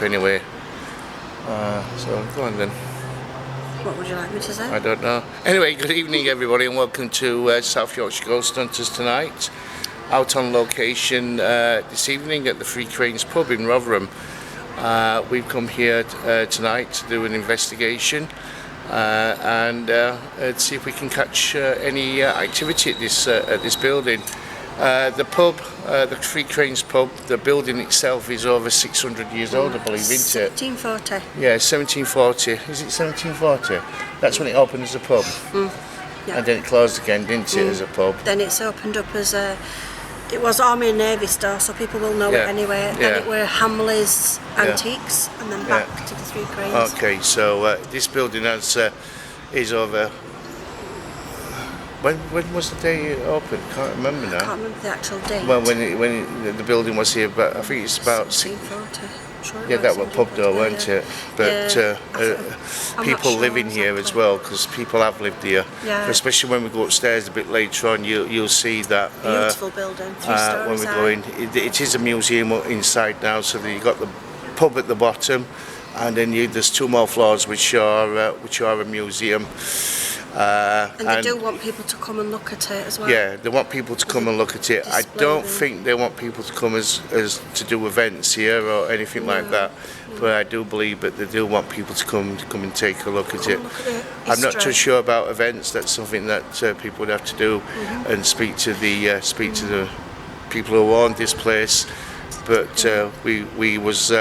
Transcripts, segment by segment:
anyway. So go on then. What would you like me to say? I don't know. Anyway, good evening everybody, and welcome to South Yorkshire Ghost Hunters tonight. Out on location this evening at the Three Cranes pub in Rotherham. We've come here tonight to do an investigation and see if we can catch any activity at this building. The pub, the Three Cranes pub, the building itself is over 600 years old, I believe, isn't it? 1740. Yeah, 1740. Is it 1740? That's when it opened as a pub. Yeah. And then it closed again, didn't it, as a pub? Then it's opened up as a... It was Army and Navy store, so people will know it anyway. Then it were Hamley's Antiques, and then back to the Three Cranes. Okay, so this building has is over... When was the day it opened? Can't remember now. I can't remember the actual date. Well, when the building was here, but I think it's about 1640. Sure yeah, that was pub door, weren't it? But people live in here as well, because people have lived here. Yeah. Especially when we go upstairs a bit later on, you'll see that. Beautiful building. 3 when we go in, it is a museum inside now. So you've got the pub at the bottom, and then there's 2 more floors which are a museum. And they do want people to come and look at it as well. Yeah, they want people to come and look at it. I don't think they want people to come as to do events here or anything like that. But I do believe that they do want people to come and take a look at it. I'm not too sure about events. That's something that people would have to do and speak to the people who own this place. But we was.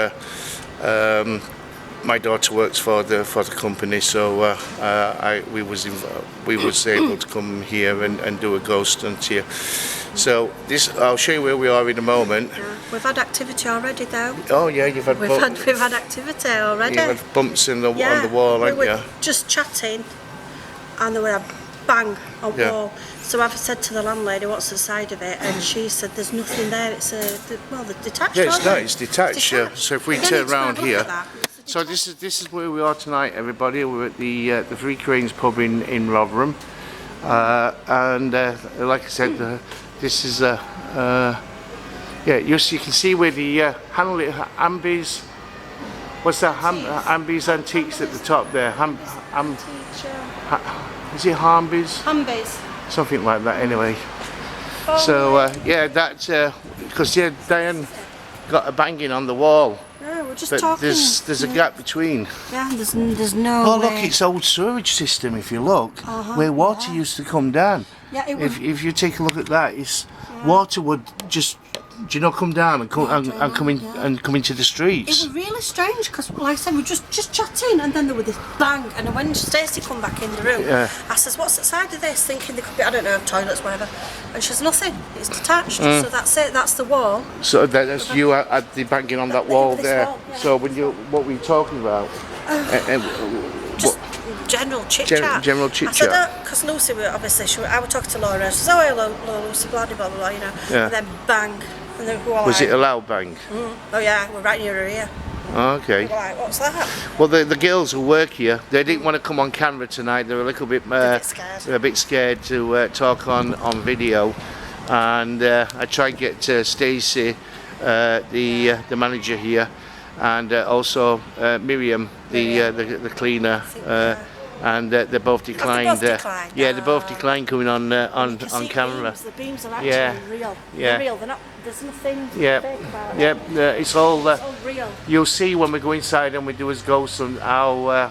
My daughter works for the company, so we was able to come here and do a ghost hunt here. So I'll show you where we are in a moment. Yeah. We've had activity already, though. Oh yeah, we've had activity already. You've had bumps on the wall, haven't you? We were just chatting, and there were a bang on the wall. So I've said to the landlady, "What's the side of it?" And she said, "There's nothing there. It's the detached." Yeah, it's not. It's detached. Yeah. So if we turn around here. So this is where we are tonight, everybody. We're at the Three Cranes pub in Rotherham, and like I said, this is you can see where the Ambies. What's that? Ambies Antiques at the top there. Is it Hambies? Hambies. Something like that. Anyway. So because Diane got a banging on the wall. We're just but talking. There's a gap between. Yeah, there's no. Oh look, it's old sewage system. If you look, where water used to come down. Yeah, if you take a look at that, it's water would just come down and come into the streets. It was really strange because, like I said, we were just chatting, and then there was this bang, and then when Stacey come back in the room, I says, "What's the side of this?" Thinking there could be, I don't know, toilets, whatever, and she says, "Nothing. It's detached." So that's it. That's the wall. So that's you at the banging on that wall there. Wall, yeah. So what were you talking about? Just general chit chat. General chit I chat. said because Lucy, I was talking to Laura. She says, "Oh, hello, Lucy, blah blah blah," you know. Yeah. And then bang. And then we were was it a loud bang? Oh yeah, we're right near her ear. Okay. We were like, what's that? Well, the girls who work here, they didn't want to come on camera tonight. They're a little bit, scared. They're a bit scared to talk on video. And I tried to get Stacey, the manager here, and also Miriam, the cleaner. And they both declined. They both declined coming on camera. The beams are actually real. They're real. They're not. There's nothing fake about it. It's all real. You'll see when we go inside and we do as ghosts and how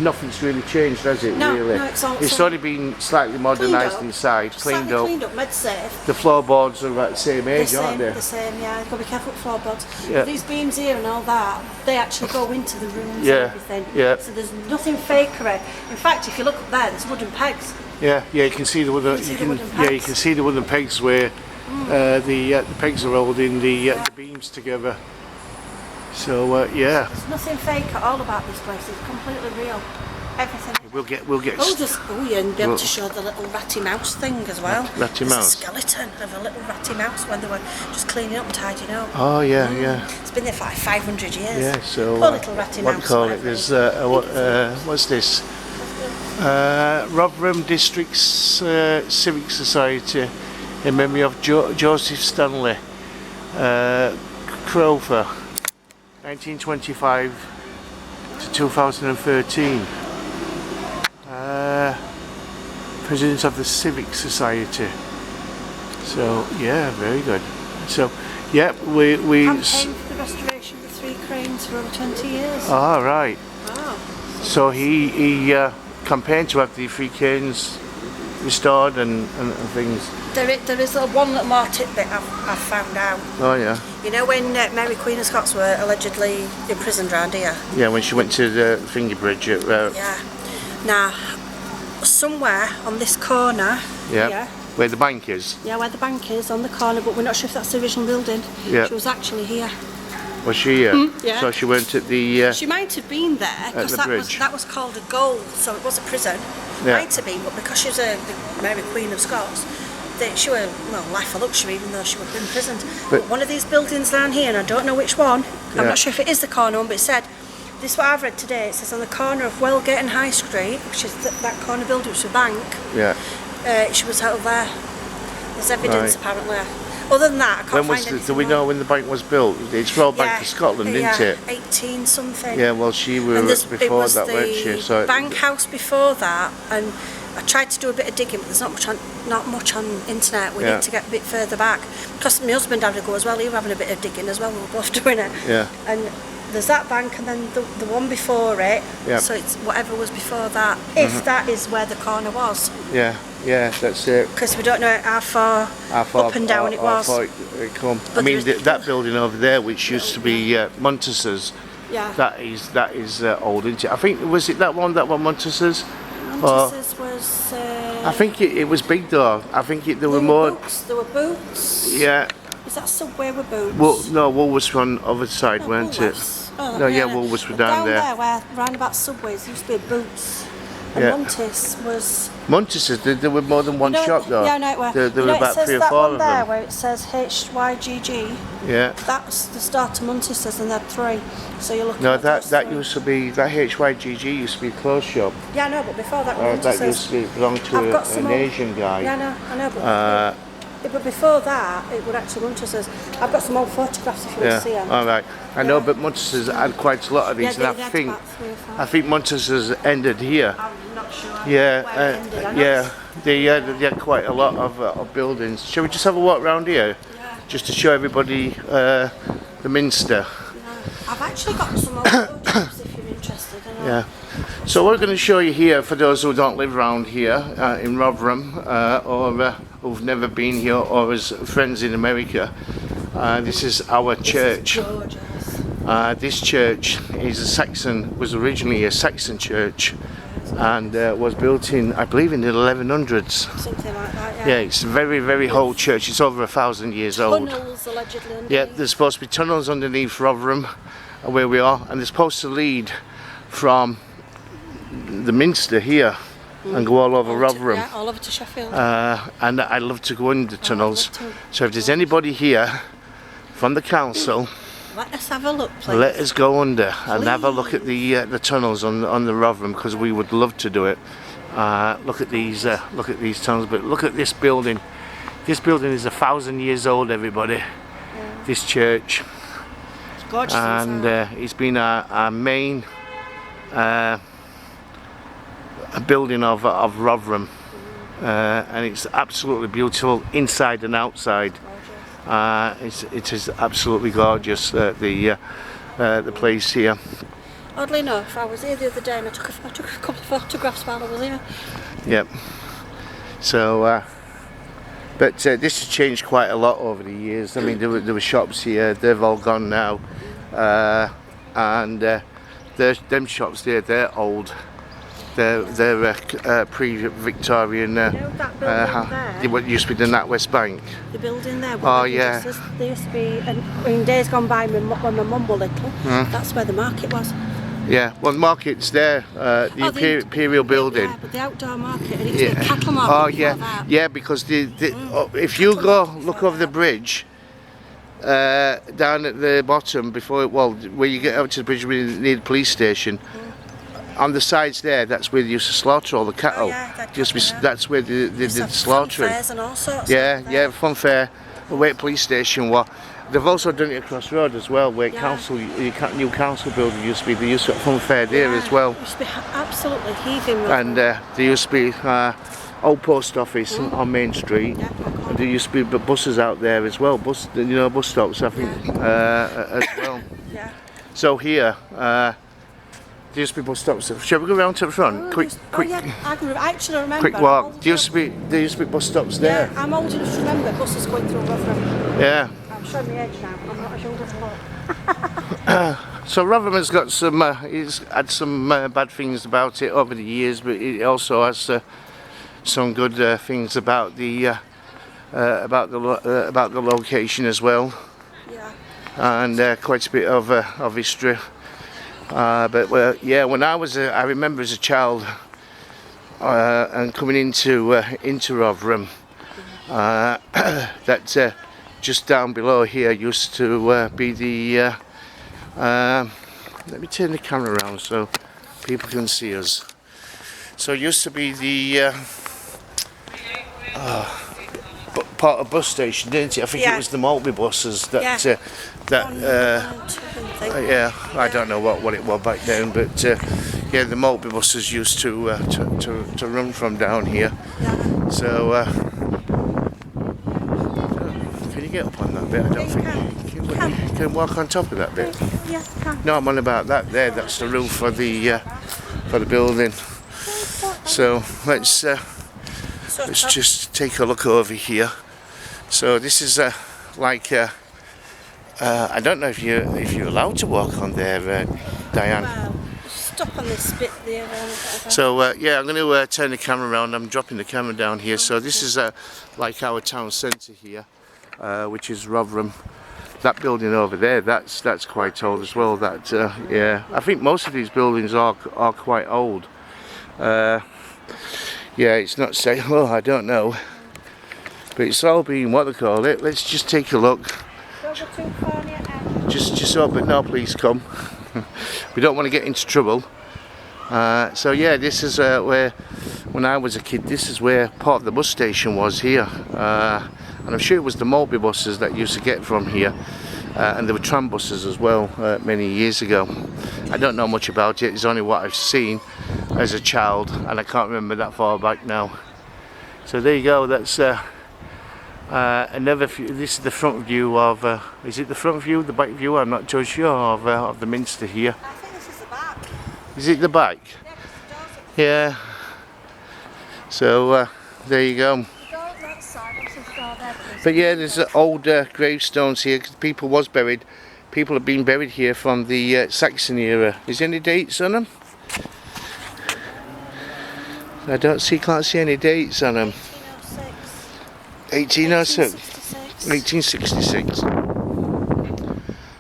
nothing's really changed, has it? No, really? No, it's only been slightly modernised inside, cleaned up. Med-safe. The floorboards are about the same age, aren't they? The same, yeah. You've got to be careful with floorboards. Yeah. These beams here and all that, they actually go into the rooms and everything. Yeah. So there's nothing fakery. In fact, if you look up there, there's wooden pegs. Yeah, you can see the wooden. You can see the wooden pegs where the pegs are holding the beams together. So there's nothing fake at all about this place. It's completely real. Everything. We'll get. And be able to show the little ratty mouse thing as well. Ratty There's mouse. A skeleton of a little ratty mouse when they were just cleaning up and tidying up. Oh yeah. It's been there for like 500 years. Yeah. So poor little ratty mouse. What do you call it? There's what's this? Rotherham District Civic Society in memory of Joseph Stanley. Crow for 1925 to 2013. President of the Civic Society. So yeah, very good. So yeah, we Campaigned for the restoration of the three cranes for over 20 years. all right. Wow. So he campaigned to have the three cranes restored and things. There is one little more tidbit I've found out. Oh yeah. You know when Mary Queen of Scots were allegedly imprisoned around here? Yeah, when she went to the Finger Bridge at Yeah. Now, somewhere on this corner, yeah, where the bank is. yeah, where the bank is on the corner, but we're not sure if that's the original building. Yeah. She was actually here. Was she? Yeah. So she went at the. She might have been there because that was called a gaol, so it was a prison. Yeah. Might have been, but because she was the Mary Queen of Scots, she was life of luxury, even though she was imprisoned. But one of these buildings down here, and I don't know which one. I'm not sure if it is the corner one, but it said. This is what I've read today. It says on the corner of Wellgate and High Street, which is that corner building, which is a bank. Yeah. She was out there. There's evidence apparently. Other than that, I can't find anything. Do we know when the bank was built? It's Royal Bank of Scotland, isn't it? 18 something. Yeah. Well, she was before that, weren't she? So bank house before that, and I tried to do a bit of digging, but there's not much on internet. We need to get a bit further back because my husband had to go as well. He was having a bit of digging as well. We were both doing it. Yeah. And there's that bank and then the one before it. Yeah. So it's whatever was before that. If that is where the corner was. Yeah. Yeah, that's it. Because we don't know how far up and down it was. It come. I mean, that building over there, which used to be Montessors. Yeah. That is old, isn't it? I think was it that one Montessors? Montessors was. I think it was big though. I think there were more. There were Boots. Yeah. Is that Subway with Boots? Well, no, Woolworths were on the other side, weren't Woolworths. it? Oh, no, yeah, Woolworths were down there. Down there, where round about Subways, there used to be a Boots. And Montes was. Montessors, there were more than one shop though. Yeah, no, it were. There were about 3 or 4 of them. There where it says HYGG. Yeah. That's the start of Montessors, and they had 3. So you're looking. No, at that used to be HYGG used to be a clothes shop. Yeah, no, but before that, Montessors. That used to belong to an Asian guy. Yeah, no, I know, but before that, it would actually Montessors. I've got some old photographs if you want to see them. All right. I know, but Montessors had quite a lot of these, and I think Montessors ended here. I'm not sure. Yeah, they had quite a lot of buildings. Shall we just have a walk around here, just to show everybody the Minster? Yeah. I've actually got some old photographs if you're interested. Yeah. So what we're going to show you here, for those who don't live around here in Rotherham, or who've never been here, or as friends in America, this is our church. This church was originally a Saxon church, and was built in, I believe, in the 1100s. Something like that, yeah. Yeah, it's a very, very old church. It's over 1,000 years old. Tunnels allegedly underneath. Yeah, there's supposed to be tunnels underneath Rotherham, where we are, and they're supposed to lead from the Minster here and go all over Rotherham. Yeah, all over to Sheffield. And I'd love to go in the tunnels. So if there's anybody here from the council, let us have a look, please. Let us go under and have a look at the tunnels on the Rotherham, because we would love to do it. Look at these tunnels, but look at this building. This building is 1,000 years old, everybody. Yeah. This church. It's gorgeous. And it's been our main building of Rotherham, and it's absolutely beautiful inside and outside. It is absolutely gorgeous, the place here. Oddly enough, I was here the other day and I took a couple of photographs while I was here. Yep. So, but this has changed quite a lot over the years. I mean, there were shops here; they've all gone now, and them shops there, they're old. They're pre-Victorian. You know that building there? What used to be the NatWest Bank. The building there. Oh yeah. There used to be, and in days gone by, when my mum was little, that's where the market was. Yeah, well, the market's there, the Imperial Building. Yeah, but the outdoor market, and it used to be a cattle market. Oh yeah, yeah, because if you go look over the bridge, down at the bottom where you get out to the bridge near the police station. On the sides there, that's where they used to slaughter all the cattle. Oh, yeah, that's where they did slaughtering. Fun fairs and all sorts. Yeah, fun fair. The way the police station was, they've also done it across the road as well, where Yeah. new council building used to be. There used to be a fun fair there as well. It used to be absolutely heaving. And there used to be old post office on Main Street. Yeah, And there used to be buses out there as well, bus stops, I think, as well. Yeah. So here, there used to be bus stops. Shall we go round to the front? Quick, yeah, I actually remember. quick walk. There used to be bus stops there. Yeah, I'm old enough to remember buses going through Rotherham. Yeah. I'm showing my age now. I'm not as young as I thought. So Rotherham has got some, it's had some bad things about it over the years, but it also has some good things about the location as well, Yeah. and quite a bit of history. But yeah, when I remember as a child and coming into Rotherham, that just down below here used to be the. Let me turn the camera around so people can see us. So it used to be the part of bus station, didn't it? I think it was the Maltby buses that yeah, I don't know what it was back then, but yeah, the Maltby buses used to run from down here. Yeah. So can you get up on that bit? I don't think you can walk on top of that bit. Yeah, can. No, I'm on about that there. That's the roof for the building. So let's just take a look over here. So this is like I don't know if you're allowed to walk on there, Diane. Well, stop on this bit there. So yeah, I'm going to turn the camera around. I'm dropping the camera down here. So this is like our town centre here, which is Rotherham. That building over there, that's quite old as well. That yeah, I think most of these buildings are quite old. Yeah, it's not safe. Oh, I don't know, but it's all been what they call it. Let's just take a look. Just open. No, please come. We don't want to get into trouble. So yeah, this is where, when I was a kid, this is where part of the bus station was here. And I'm sure it was the Maltby buses that used to get from here, and there were tram buses as well many years ago. I don't know much about it. It's only what I've seen as a child, and I can't remember that far back now. So there you go. That's another view. This is the front view of. Is it the front view, the back view? I'm not too sure of the Minster here. I think this is the back. Is it the back? Yeah. So there you go. But yeah, there's old gravestones here because people have been buried here from the Saxon era. Is there any dates on them? I can't see any dates on them. 1806. 1866.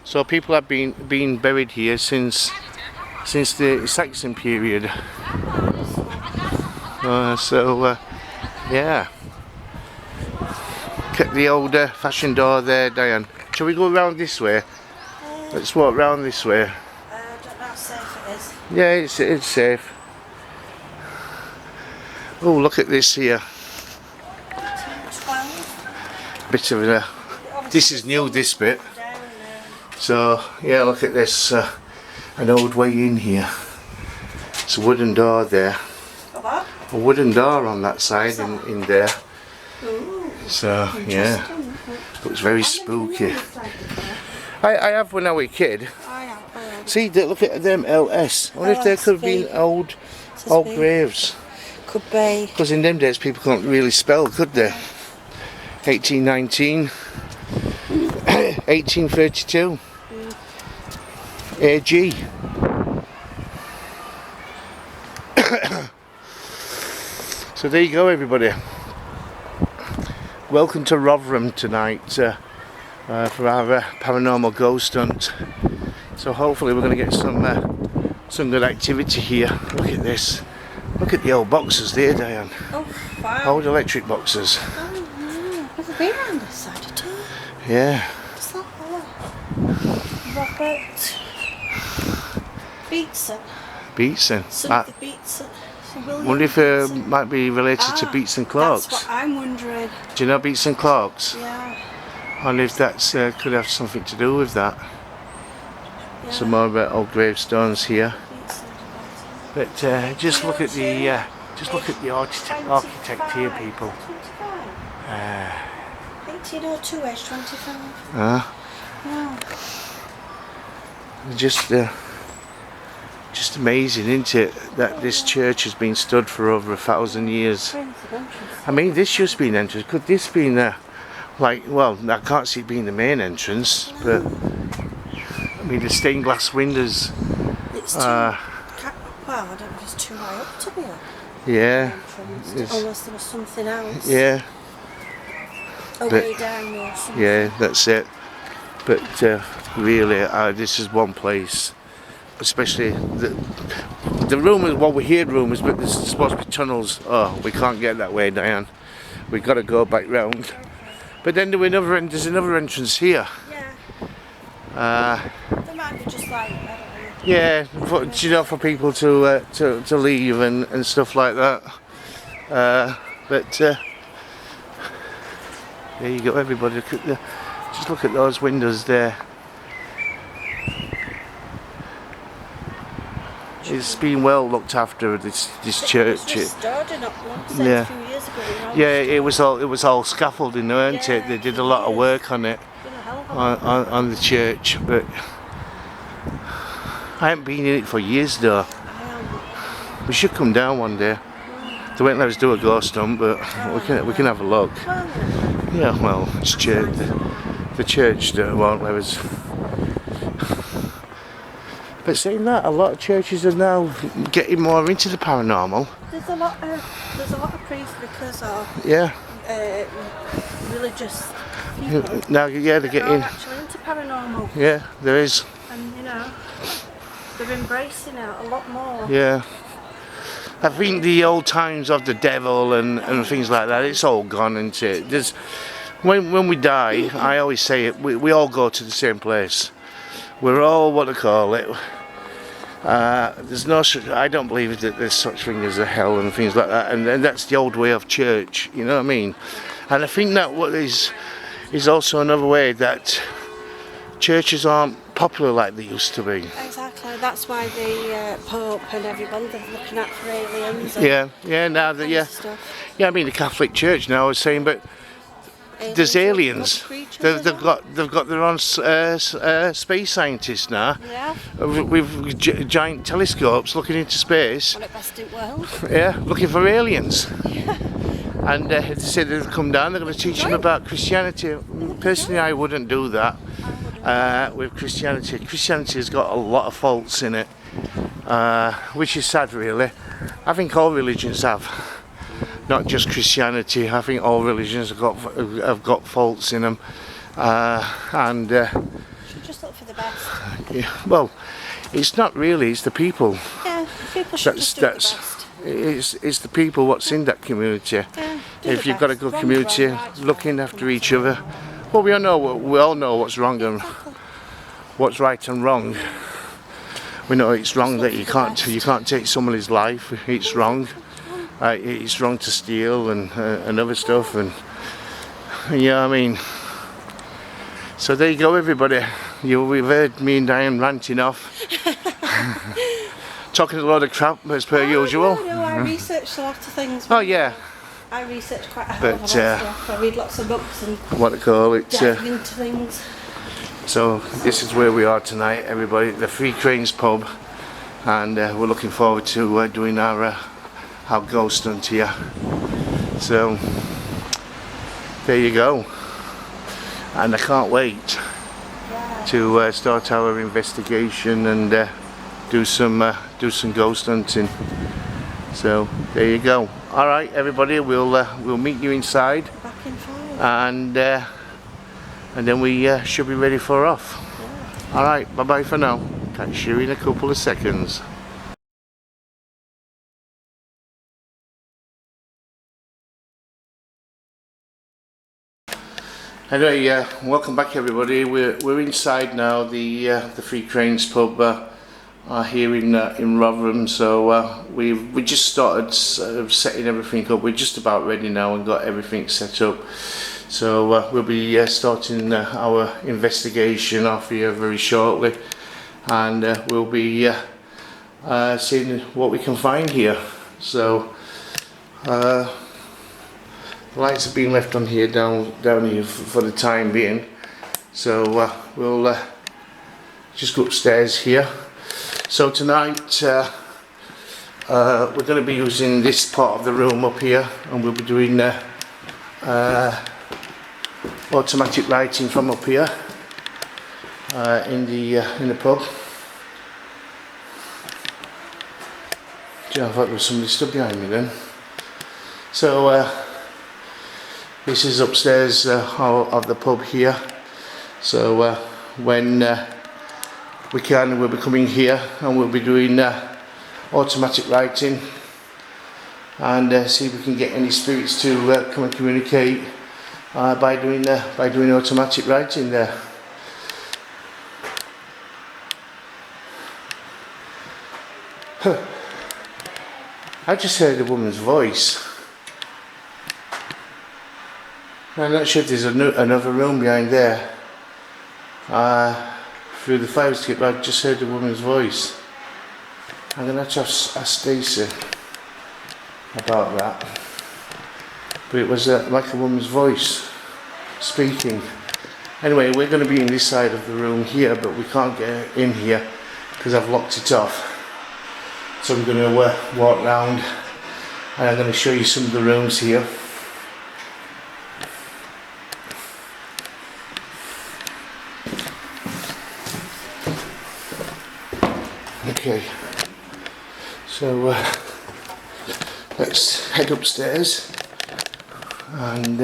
So people have been buried here since the Saxon period. Yeah. Look at the old fashioned door there, Diane. Shall we go round this way? Let's walk round this way. I don't know how safe it is. Yeah, it's safe. Oh, look at this here. 12. Bit of a. This is new, this bit. So yeah, look at this. An old way in here. It's a wooden door there. A wooden door on that side in there. So yeah, looks very spooky. I have when I was a kid. See, look at them LS. I wonder if there could have been old graves. Could be. Because in them days people couldn't really spell, could they? 1819, 1832, AG. So there you go, everybody. Welcome to Rotherham tonight for our paranormal ghost hunt. So hopefully we're going to get some good activity here. Look at this. Look at the old boxes there, Diane. Oh, wow. Old electric boxes. Oh, no. Never been around this side at all. Yeah. What's that Robert Beatson. Beatson. Son of the Beatson. I wonder if it might be related to Beats and Clarks. That's what I'm wondering. Do you know Beats and Clarks? Yeah. wonder if that's could have something to do with that. Yeah. Some more old gravestones here. But just look at the architect here, people. 1802, age 25. Yeah. Just amazing, isn't it, that this church has been stood for over 1,000 years. I mean, this used to be an entrance. Could this be like, well, I can't see it being the main entrance, but I mean, the stained glass windows. It's too, well, I don't know if it's too high up to be a yeah. unless there was something else. Yeah. Way down or something. Yeah, that's it. But really, this is one place, especially the rumours. Well, we hear rumours, but there's supposed to be tunnels. Oh, we can't get that way, Diane. We've got to go back round. But then there's another entrance here. Yeah. There might be just like, I don't know. Yeah, for people to leave and stuff like that. But there you go, everybody. Just look at those windows there. It's been well looked after, this church. It was restored a few years ago. Yeah, it was all scaffolding, weren't it? They did a lot of work on it, on the church. But I haven't been in it for years though. We should come down one day. They won't let us do a ghost hunt, but we can have a look. Yeah, well, it's church. The church won't let us. But saying that, a lot of churches are now getting more into the paranormal. There's a lot of priests because of religious people. Now, yeah, they're getting actually into paranormal. Yeah, there is. And they're embracing it a lot more. Yeah. I think the old times of the devil and things like that, it's all gone, isn't it? When we die, I always say it, we all go to the same place. We're all, what they call it, there's no such, I don't believe that there's such thing as a hell and things like that, and that's the old way of church, you know what I mean? And I think that what is also another way that churches aren't popular like they used to be. Exactly, that's why the Pope and everyone, they're looking out for aliens. Now that, I mean the Catholic Church now is saying, but there's aliens. They've got their own space scientists now. Yeah. With giant telescopes looking into space. One of the best in the world. Yeah, looking for aliens. Yeah. And they said they'll come down. They're going to teach them about Christianity. Personally, I wouldn't do that. With Christianity, Christianity has got a lot of faults in it, which is sad, really. I think all religions have. Not just Christianity. I think all religions have got faults in them, and should just look for the best. Yeah, well, it's not really. It's the people. Yeah, the people should just do the best. It's the people what's in that community. Yeah, if you've got a good community, looking after each other. Well, we all know what's wrong and what's right and wrong. We know it's wrong that you can't take somebody's life. It's wrong. It's wrong to steal and other stuff, and yeah, I mean. So there you go, everybody. We've heard me and Diane ranting off, talking a lot of crap as per usual. No, I researched a lot of things. Oh yeah. I researched quite a hell of a lot of stuff. I read lots of books and what they call it. Dive into things. So this is where we are tonight, everybody. The Three Cranes pub, and we're looking forward to doing our ghost hunt here. So there you go, and I can't wait to start our investigation and do some ghost hunting. So there you go. All right, everybody, we'll meet you inside, Back in 5. and then we should be ready for off. All right, bye bye for now. Catch you in a couple of seconds. Anyway, welcome back, everybody. We're inside now. The Three Cranes pub here in Rotherham. So we just started setting everything up. We're just about ready now and got everything set up. So we'll be starting our investigation off here very shortly, and we'll be seeing what we can find here. So the lights have been left on here down here for the time being. So we'll just go upstairs here. So tonight we're going to be using this part of the room up here, and we'll be doing automatic lighting from up here in the pub. I thought there was somebody stood behind me then. So this is upstairs of the pub here. So when we can, we'll be coming here and we'll be doing automatic lighting, and see if we can get any spirits to come and communicate by doing automatic lighting there. I just heard a woman's voice. I'm not sure if there's another room behind there. Through the fire escape, I just heard a woman's voice. I'm going to have to ask Stacey about that. But it was like a woman's voice speaking. Anyway, we're going to be in this side of the room here, but we can't get in here because I've locked it off. So I'm going to walk round and I'm going to show you some of the rooms here. Okay, so let's head upstairs and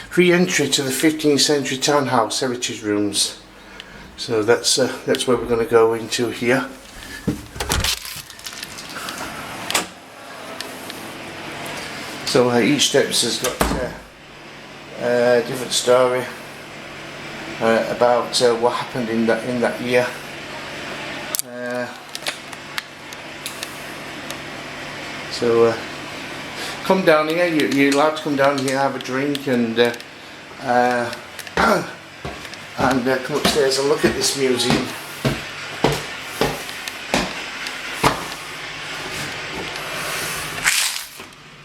free entry to the 15th century townhouse heritage rooms. So that's where we're going to go into here. So each steps has got a different story about what happened in that year. So come down here. You're allowed to come down here, have a drink, and come upstairs and look at this museum.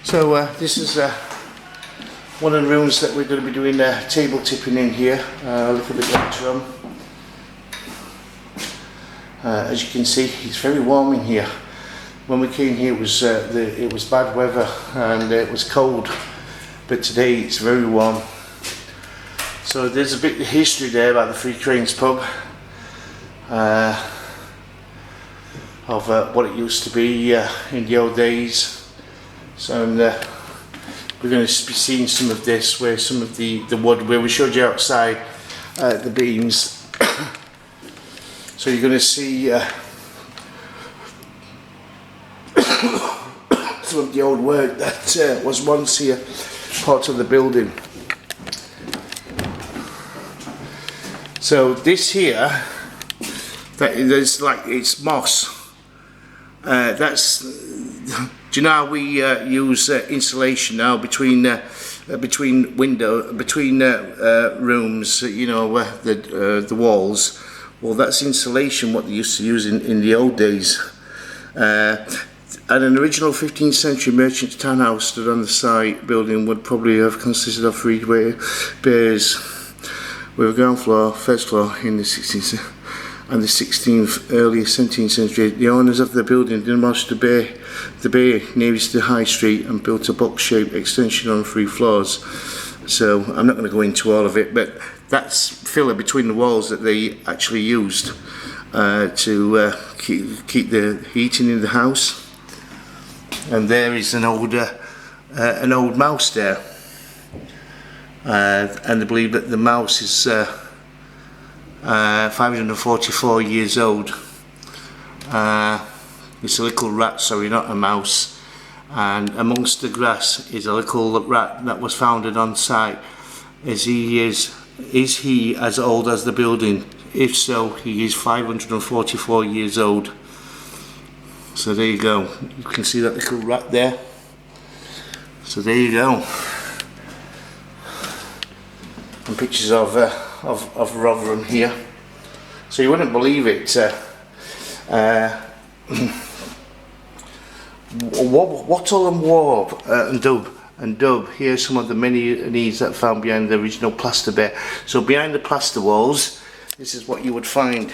So this is one of the rooms that we're going to be doing table tipping in here a little bit later on. As you can see, it's very warm in here. When we came here, it was bad weather and it was cold, but today it's very warm. So there's a bit of history there about the Three Cranes pub, of what it used to be in the old days. So we're going to be seeing some of this, where some of the wood, where we showed you outside the beams. So you're going to see some of the old work that was once here, part of the building. So this here, there's like, it's moss. That's, do you know how we use insulation now between rooms, you know, the walls? Well, that's insulation what they used to use in the old days. And an original 15th century merchant townhouse stood on the site. Building would probably have consisted of 3 bays with a ground floor, first floor in the 16th and the 16th, early 17th century. The owners of the building demolished the bay nearest the high street and built a box-shaped extension on 3 floors. So I'm not going to go into all of it, but that's filler between the walls that they actually used to keep the heating in the house. And there is an old mouse there, and they believe that the mouse is 544 years old. It's a little rat, sorry, not a mouse. And amongst the grass is a little rat that was founded on site. Is he as old as the building? If so, he is 544 years old. So there you go. You can see that little rat there. So there you go. And pictures of Rotherham here. So you wouldn't believe it. Wattle and warp and dub. Here's some of the many needs that found behind the original plaster bed. So behind the plaster walls, this is what you would find.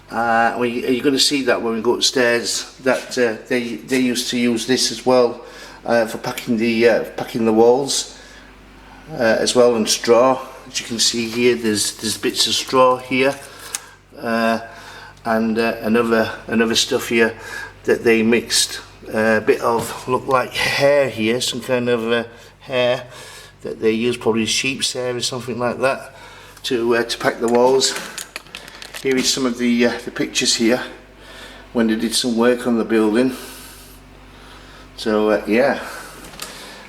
You're going to see that when we go upstairs. That they used to use this as well for packing the walls as well, and straw. As you can see here, there's bits of straw here, and another stuff here that they mixed. A bit of look like hair here, some kind of hair that they use, probably sheep's hair or something like that, to pack the walls. Here is some of the pictures here when they did some work on the building. So yeah,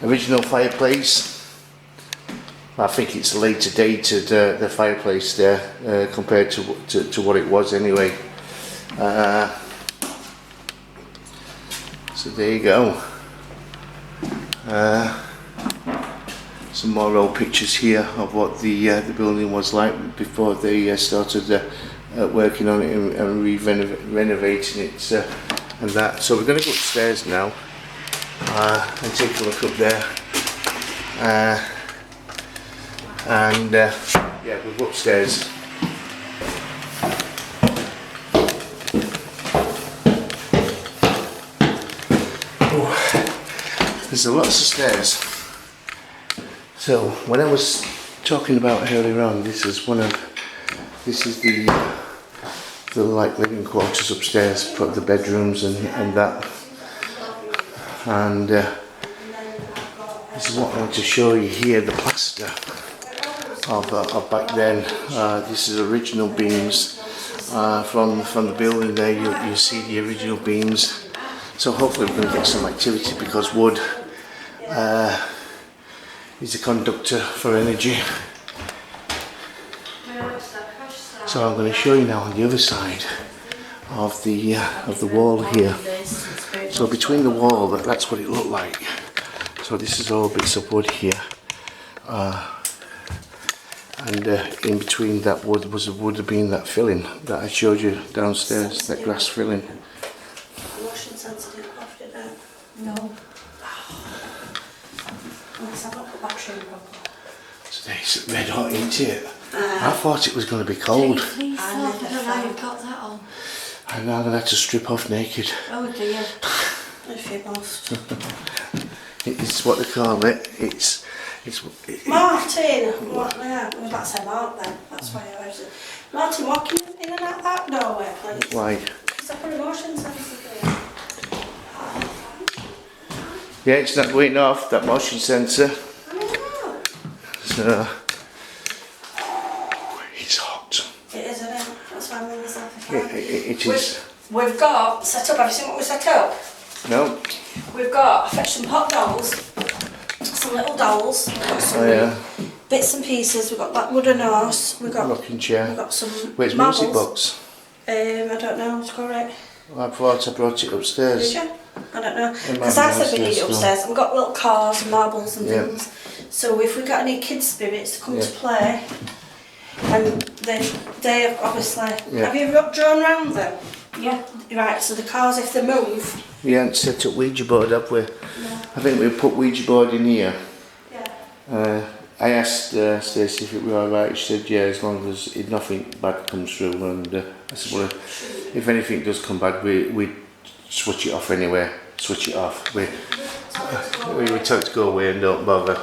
original fireplace. I think it's later dated, the fireplace there, compared to what it was anyway. So there you go. Some more old pictures here of what the building was like before they started working on it and renovating it and that. So we're going to go upstairs now and take a look up there. Yeah, we'll go upstairs. There's lots of stairs. So when I was talking about earlier on, this is the like living quarters upstairs, put the bedrooms and that. And this is what I want to show you here, the plaster of back then. This is original beams from the building there. You see the original beams. So hopefully we're going to get some activity, because wood is a conductor for energy. So I'm going to show you now on the other side of the wall here. So between the wall, that's what it looked like. So this is all bits of wood here, and in between that would have been that filling that I showed you downstairs, that glass filling. Motion sensitive, left it out. No. Unless I've not put battery in properly. Today's red hot, ain't it? I thought it was going to be cold. Please, I don't know how you've got that on. And now I'm going to have to strip off naked. Oh dear. If you must. It's what they call it. It's Martin! What? Yeah, I was about to say Mark then. That's why I was. Martin, walking in and out that doorway, please. why? Because I've got a motion sensor. Yeah, it's not going off, that motion sensor. I know. So it's hot. It is, isn't it? That's why I'm in myself. It is. We've got set up. Have you seen what we set up? No. We've got, I fetched some hot dolls, some little dolls, we've got some bits and pieces, we've got that wooden horse, we've got rocking chair. We've got some Where's marbles. music box? I don't know, it's correct. Well, I thought I brought it upstairs. Did you? I don't know. Because I said we need it upstairs. We've got little cars and marbles and things. So if we've got any kids' spirits to come to play, and they obviously... Have you drawn round them? Yeah. Right, so the cars, if they move... We haven't set up Ouija board, have we? No. I think we put Ouija board in here. Yeah. I asked Stacey if it were alright. She said yeah, as long as nothing bad comes through. And I said, well, if anything does come bad, we switch it off anyway. Switch it off. We tell it to go away and don't bother.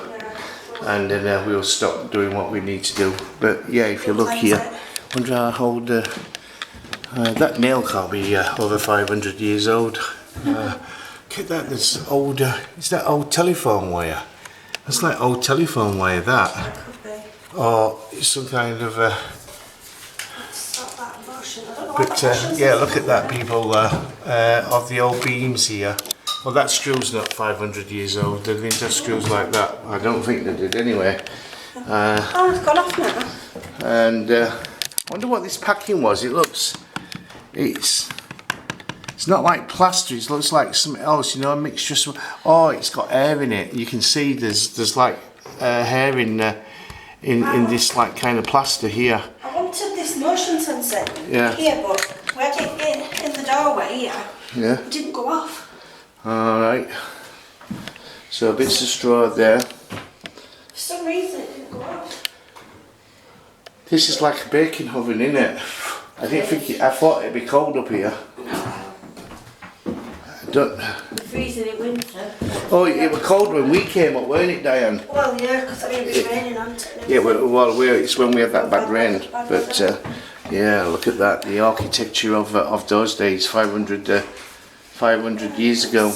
And then we'll stop doing what we need to do. But yeah, if you look here, I wonder how old that nail can't be over 500 years old. Get that, that's old, is that old telephone wire? That's like old telephone wire, that. It could be. Or it's some kind of... Stop that motion. I don't know but yeah, look at that, people, of the old beams here. Well, that screw's not 500 years old. They didn't have screws like that. I don't think they did anyway. Oh, it's gone off now. And I wonder what this packing was. It looks... It's It's not like plaster. It looks like something else. You know, a mixture. Oh, it's got hair in it. You can see there's like hair in this like kind of plaster here. I wanted this motion sensor Yeah. here, but when I get in the doorway here, Yeah. it didn't go off. All right. So bits of straw there. For some reason, it didn't go off. This is like a baking oven, isn't it? I didn't think. I thought it'd be cold up here. I don't. We're freezing in winter. Oh, it was cold when we came up, weren't it, Diane? Well, yeah, because I mean, it was raining on it. Yeah, it's when we had that bad rain. But yeah, look at that. The architecture of those days, 500 years ago,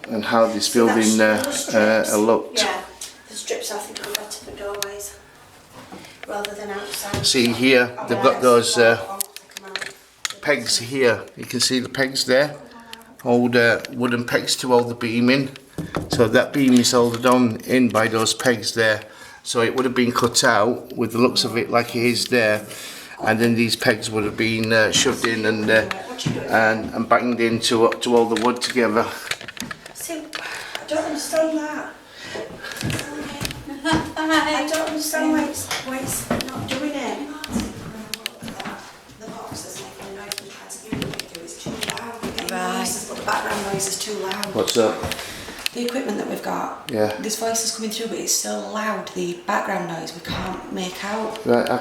and how this building looked. Yeah, the strips I think are better for doorways rather than outside. See here, they've got those pegs here. You can see the pegs there. Old wooden pegs to hold the beam in. So that beam is held on in by those pegs there. So it would have been cut out with the looks of it like it is there, and then these pegs would have been shoved in and banged in to hold the wood together. See, I don't understand that. I don't understand why it's not doing it. The box is making a noise when trying to communicate through. It's too loud. We're getting noises, but the background noise is too loud. What's up? The equipment that we've got, this voice is coming through, but it's still loud. The background noise we can't make out. Right, I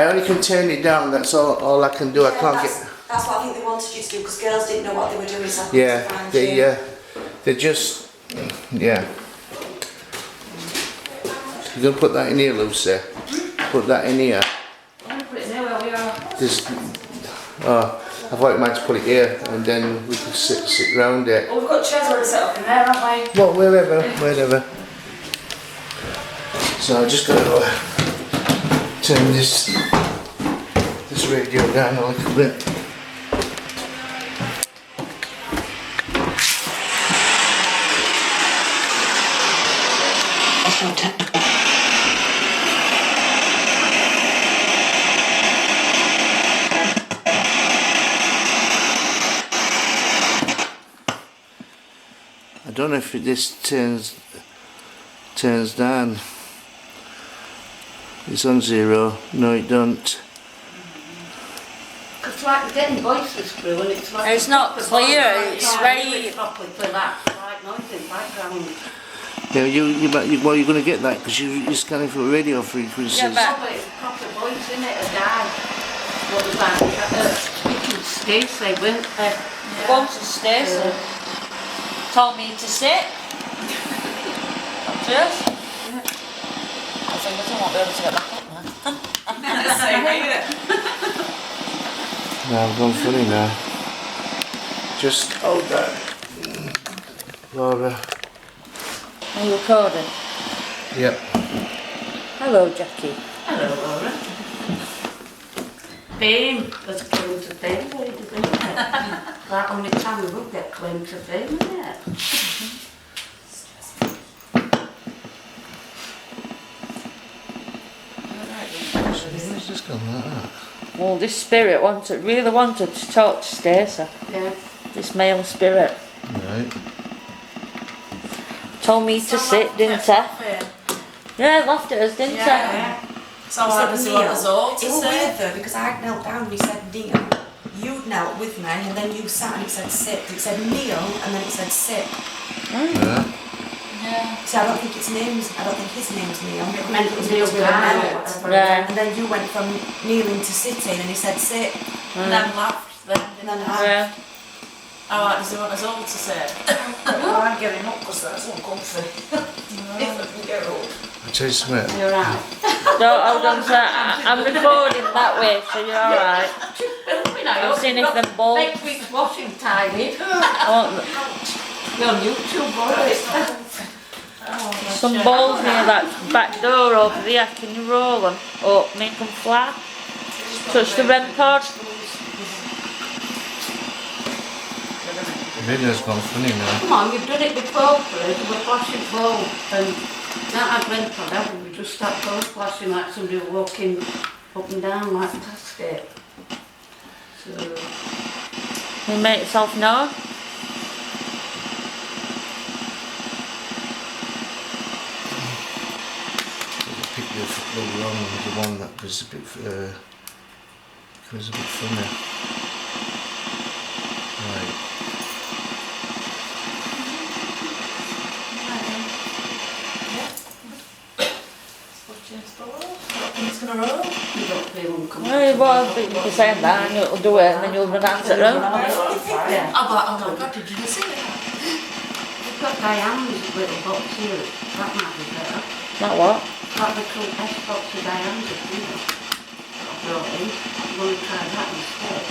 only can turn it down. That's all I can do. I can't get. That's what I think they wanted you to do, because girls didn't know what they were doing. So Yeah, they just yeah. You're gonna put that in here, Lucy. Put that in here. I'm gonna put it there where we are. Just I thought you might put it here, and then we could sit round it. Well, we've got chairs already set up in there, haven't we? Well, wherever. So I just gotta turn this radio down a little bit. I don't know if this turns down. It's on 0. No, it don't. It's like we're getting voices through, and it's like It's not clear, it's very- properly for that like noise in the background. Yeah, you're going to get that because you're scanning for radio frequencies. Yeah, but- But it's proper voice in it, a guy. What was that? Speaking Stacey, weren't they? Once Stacey told me to sit. Just. I think I won't be able to get back up now. No, I've gone funny now. Just hold that. Laura. Are you recording? Yep. Hello, Jackie. Hello, Laura. Fame. There's a claim to fame, ladies, isn't it? That only time we will get claim to fame, isn't it? Where's this gone like that? Well, this spirit really wanted to talk to Stacey. Yeah. This male spirit. Right. Told me to sit, didn't I? Yeah, laughed at us, didn't I? So what does he want us all to it was say? weird though, because I knelt down and he said kneel. You knelt with me, and then you sat and it said sit. It said kneel, and then it said sit. Yeah. So I don't think his name's Neil. It meant it was Neil meant to be a Brown. melt. Yeah. And then you went from kneeling to sitting, and he said sit. And then laughed then. And then Yeah. Alright, does he want us all to say? I'm getting up because that's uncomfy. If I can get up. I tell you something. You're right. Don't hold on to that. I'm recording that way, so you're alright. I'm seeing if them balls. Next week's washing time, eh? Oh, You're on YouTube, alright. some balls near that back door over there. Can you roll them up, make them flat? Touch the REM pod. The video's gone funny now. Come on, you've done it before, Fred, with a flashing bulb, and that had went for that, we just start colour flashing like somebody walking up and down like past it. You make yourself known. Pick the wrong the one that was a bit funny. Right. It's gonna roll. You don't feel uncomfortable. Well, you won't be saying that and you'll do it and then you'll run out of the room. I'm like, oh my god, did you see that? You've got Diane's little box here. That might be better. Like what? That little S box of Diane's, you know. I brought in. I'm going to try that instead.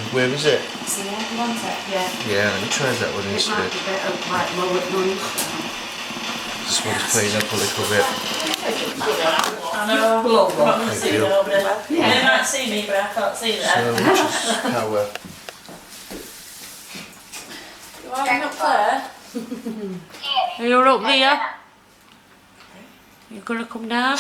And where is it? See, you want it? Yeah. Yeah, let me try that one It might instead. be better, like low at noise. This one's playing up a little bit. I know. I'm not gonna Thank see you. it over there. They might see me, but I can't see So them. which is power? You are up there. You're up there. You're gonna come down.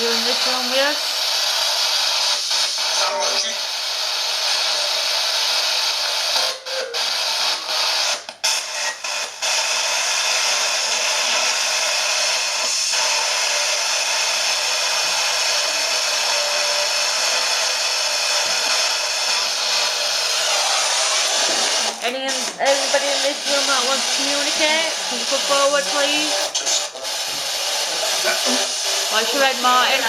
You're in this room, yes? Anybody in this room that wants to communicate? Can you come forward, please? What's your head, Martin?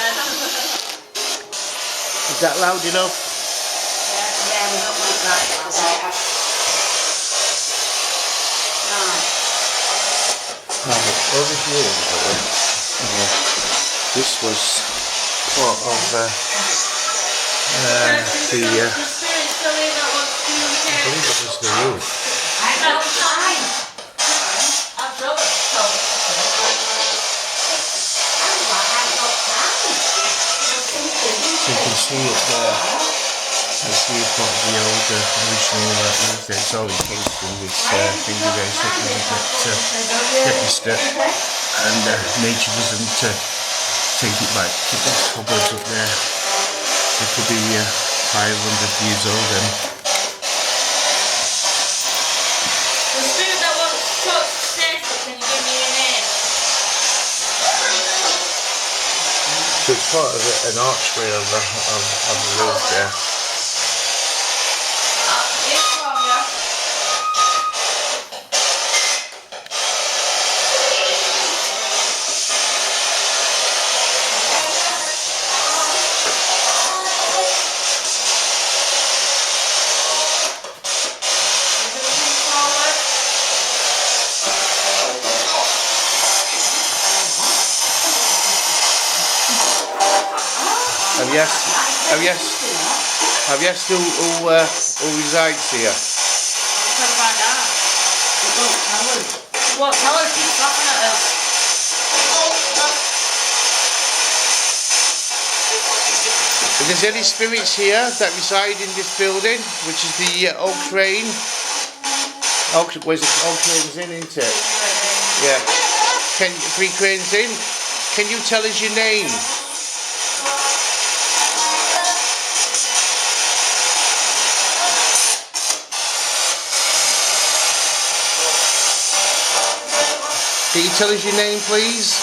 Is that loud enough? Yeah, we don't want that. Right, over here. This was part of the. I believe it was the roof. So you can see it there. You see a part of the old original roof there. It's all encased in this fingernails that was a bit registered, and nature doesn't take it back. There's cupboards up there. It could be 500 years old then. The spirit that wants to talk to Stacey, can you give me your name? So it's part of an archway of the roof there. It's from you. Have you asked who resides here? Tell her right now. What? Tell her she's laughing at us. If there's any spirits here that reside in this building, which is the Oak Crane. Where's the Oak Crane's in, isn't it? Yeah. Three Cranes in. Can you tell us your name? Can you tell us your name, please?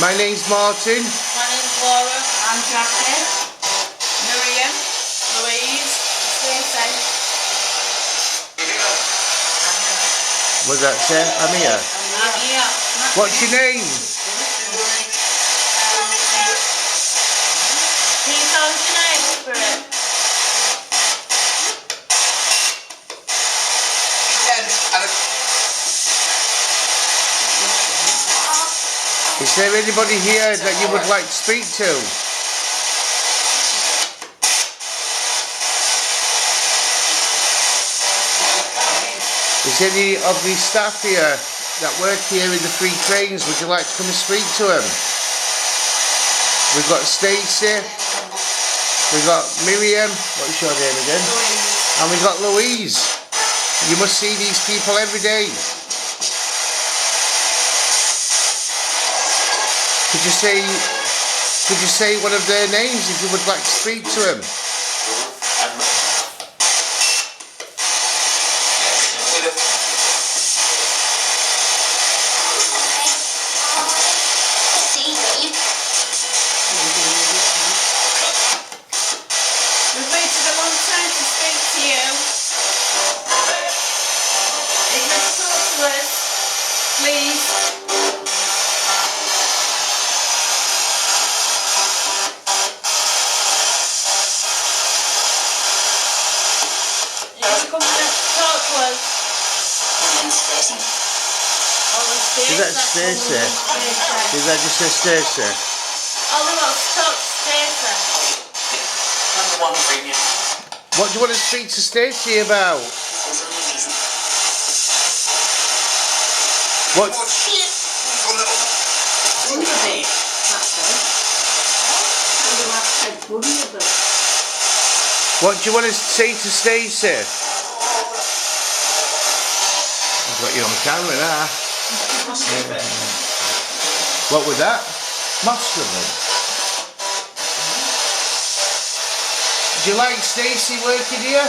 My name's Martin. My name's Laura. I'm Jackie. Miriam, Louise, Stacey. What's that say? I'm here. I'm here. What's your name? Can you tell us your name, spirit? Is there anybody here that you would like to speak to? Is any of the staff here that work here in the Three Cranes. Would you like to come and speak to them? We've got Stacey, we've got Miriam, what's your name again? Louise. And we've got Louise. You must see these people every day. Could you say one of their names if you would like to speak to them? We've waited a long time to speak to you. If you talk to us, please. You come and talk to us. Is that Stacey? Is that just a Stacey? All we want to talk to Stacey. What do you want to speak to Stacey about? What? What do you want to say to Stacey? I've got you on camera now. What was that? Masculine. Do you like Stacey working here?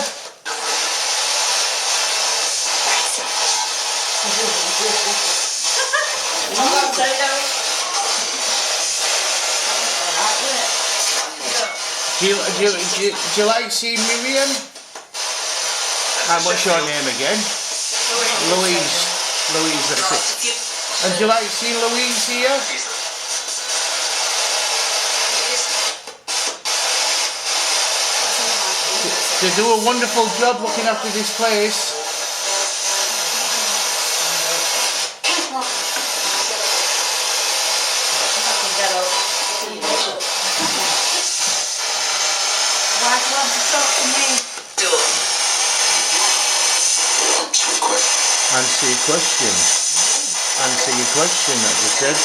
Do you like seeing Miriam? And what's your name again? Louise. Louise, that's it. And do you like seeing Louise here? They do a wonderful job looking after this place. Why do you want to talk to me? Answer your question. Answer your question that you said.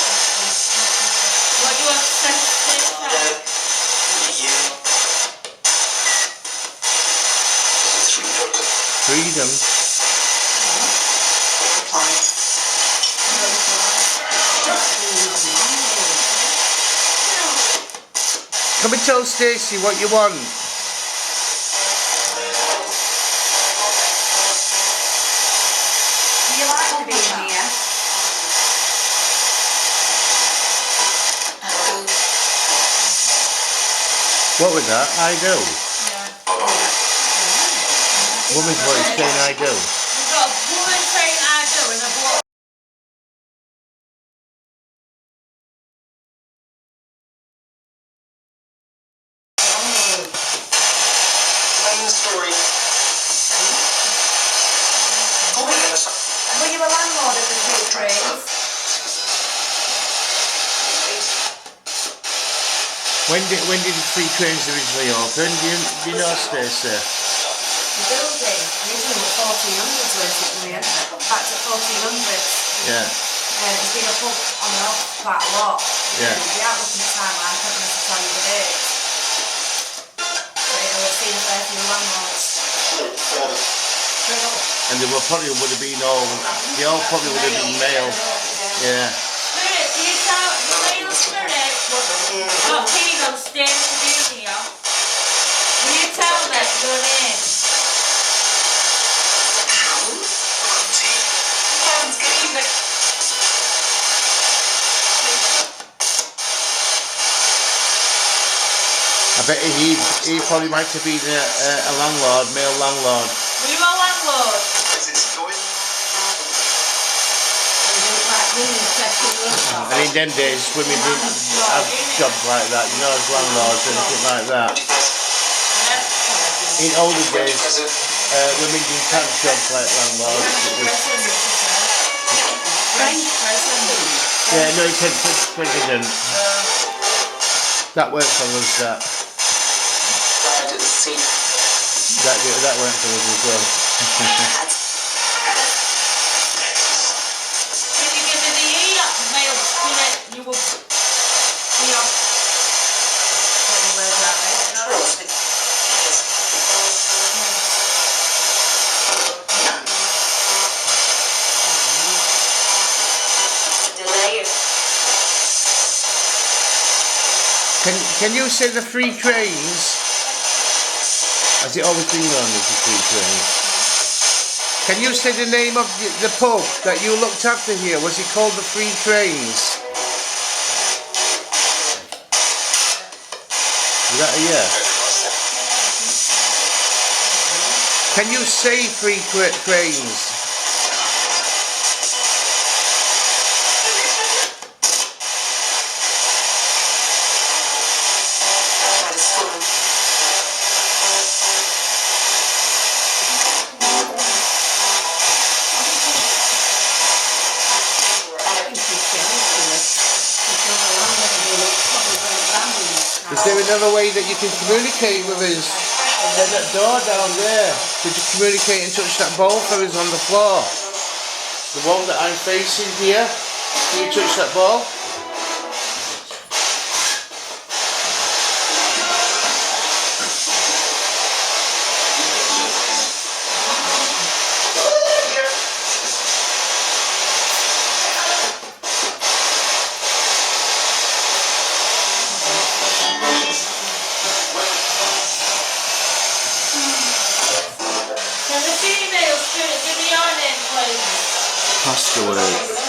What do you want to say to Stacey? Freedom. Come and tell Stacey what you want. Do you like to be here? What was that? I do. Woman's voice saying I do. We've got a woman saying I do and a bloke. Were you a landlord at the Three Cranes? When did the Three Cranes originally open? Do you know, Stacey? The building, originally was 1400s, wasn't it? Back to 1400s. Yeah. It's been a pub on and off quite a lot. Yeah. We are looking at time, I couldn't necessarily tell you the date. But it'll have seen a fair few landlords. And they would have been all, they all probably would have been male. Yeah. Spirit, do you tell the male spirit what keen on Stacey doing here? Will you tell them your name? I bet he probably might have been a landlord, male landlord. Were you a landlord? And in them days, women didn't have jobs like that, you know, as landlords or anything like that. In older days, women didn't have jobs like landlords. It was, yeah, no, he said president. That worked for us, that. That worked for us as well. Can you say the Three Cranes? Has it always been known as the Three Cranes? Can you say the name of the pub that you looked after here? Was it called the Three Cranes? Is that a yeah? Can you say Three Cranes? Is there another way that you can communicate with us? There's that door down there. Could you communicate and touch that ball for us on the floor? The one that I'm facing here. Can you touch that ball? Passageway.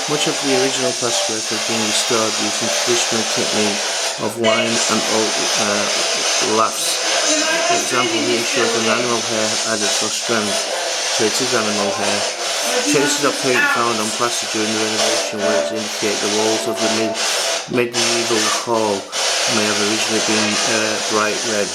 Much of the original passageway has been restored using traditional technique of wine and oak laughs. For example, here shows an animal hair added for strength, so it is animal hair. Traces of paint found on plaster during the renovation works indicate the walls of the medieval hall may have originally been bright red.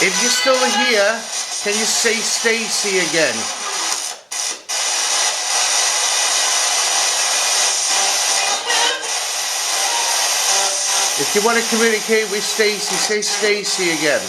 If you're still here, can you say Stacy again? If you want to communicate with Stacy, say Stacy again.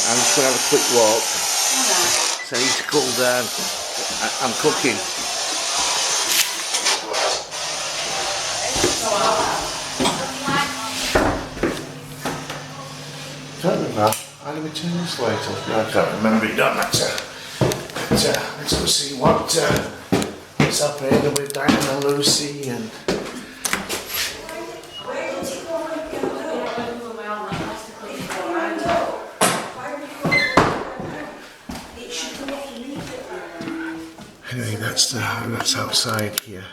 I'm just going to have a quick walk, so I need to cool down. I'm cooking. Don't remember, how do we turn this light off? No, I can't remember, it don't matter. But let's go see what's happening with Diana and Lucy and... Anyway, that's outside here,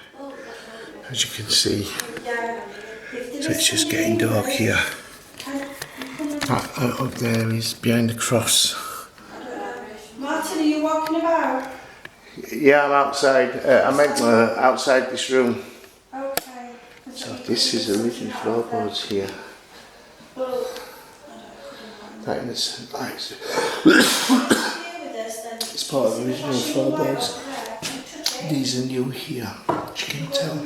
as you can see. So it's just getting dark here. Up there is behind the cross. Martin, are you walking about? Yeah, I'm outside. I meant outside this room. Okay. So this is the original floorboards here. That is it's part of the original floorboards. These are new here, as you can tell.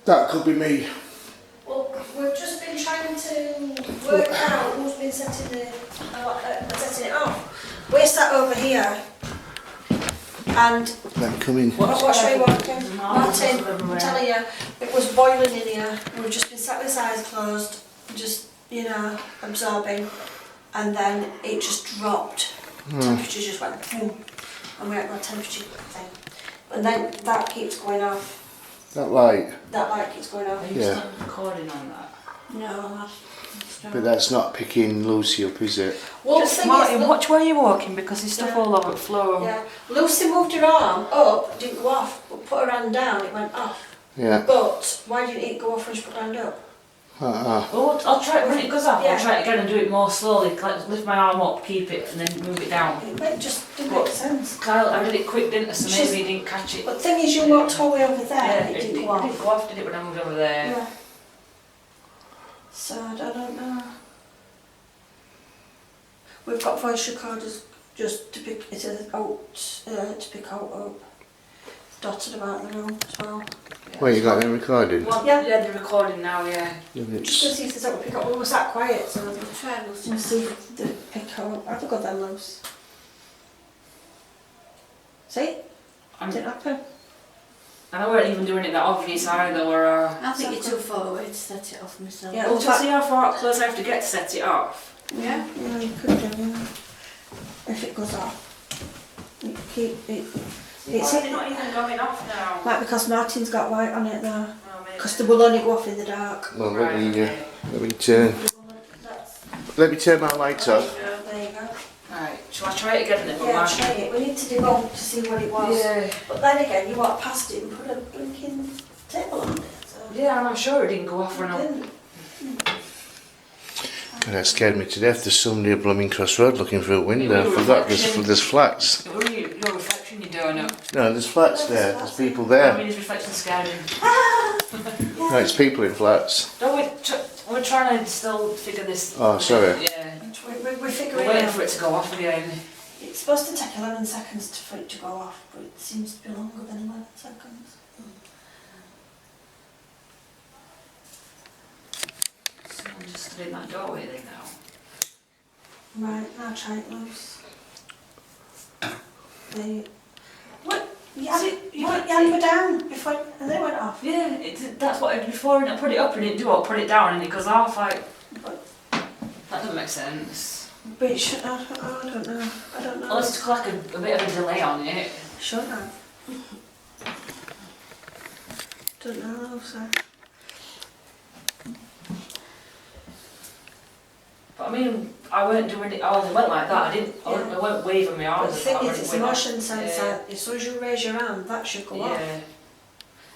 That could be me. Well, we've just been trying to work out who's been setting it off. We're sat over here, and Let me come in. what should we walk in? Martin, I'm telling you, it was boiling in here. We've just been sat with our eyes closed, just, you know, absorbing, and then it just dropped. Temperature just went boom, and we had no temperature thing. And then that keeps going off. That light. That light keeps going off. Are you Yeah. still recording on that? No, that's But that's not picking Lucy up, is it? well, Just the thing Martin, is, watch where you're walking because there's stuff Yeah. all over the floor. yeah, Lucy moved her arm up, didn't go off, but put her hand down, it went off. Yeah. But why didn't it go off when she put her hand up? Well, I'll try it when it goes off. Yeah. I'll try it again and do it more slowly. Like, lift my arm up, keep it, and then move it down. It just didn't What? make sense. Kyle, I did it quick, didn't I? So She's- maybe he didn't catch it. But the thing is, you walked all the way over there, Yeah, and it didn't go off. go off, did it when I moved over there? Yeah. So I don't know. We've got voice recorders just to pick it out, to pick out dotted about the room as well. Well, you got them recorded? Well, Yeah. yeah, they're recording now, yeah. Yeah, Just to it's- see if there's something pick up. We were sat quiet, so we'll see if they pick up. I've got them loose. See? Didn't happen. And I weren't even doing it that obvious either, or I think you're too far away to set it off myself. Yeah. well, to see how far close I have to get to set it off. Yeah? Yeah, you could do, yeah. If it goes off. You keep it. It's It's not even going off now. like because Martin's got light on it now. Oh, maybe. Because they will only go off in the dark. Well, Right, okay. let me turn my light off. There you go. Right, shall I try it again then? Yeah, try it. We need to debunk to see what it was. Yeah. But then again, you walk past it and put a blinking table on it. So Yeah, and I'm sure it didn't go off when it I... didn't. That scared me to death. There's somebody at Blooming Cross Road looking through a window. I forgot there's flats. It was your reflection you don't know. No, there's flats there. There's people I there. mean, his reflection scared him. No, it's people in flats. Don't we're trying to still figure this... Oh, sorry. Yeah. We figure We're it waiting out. for it to go off again. It's supposed to take 11 seconds for it to go off, but it seems to be longer than 11 seconds. Someone just stood in that doorway thing now. Right, I'll try it loose. What? You put your hand down before, and then it went off. Yeah, that's what I did before, and I put it up and it didn't do it, I put it down and it goes off, like... But, That doesn't make sense. but it should, I don't know. I don't know. Unless it's like a bit of a delay on it. Should have. Don't know, so. But I mean, I weren't doing it, I went like that, I weren't waving my But arms. the thing I is, went it's way a off. motion sensor. As soon as you raise your hand, that should go off. Yeah.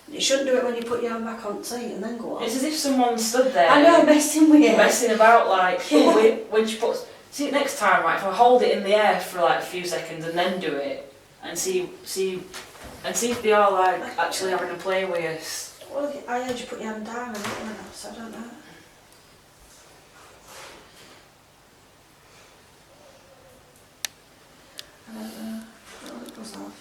You shouldn't do it when you put your hand back on the seat and then go off. It's as if someone stood there. I know, messing with you. Messing about, like, Yeah. when she puts... See, next time, right, if I hold it in the air for like a few seconds and then do it, and see if they are, like, actually having a play with us. Well, I heard you put your hand down and it went off, so I don't know. I don't know. Oh, it goes off.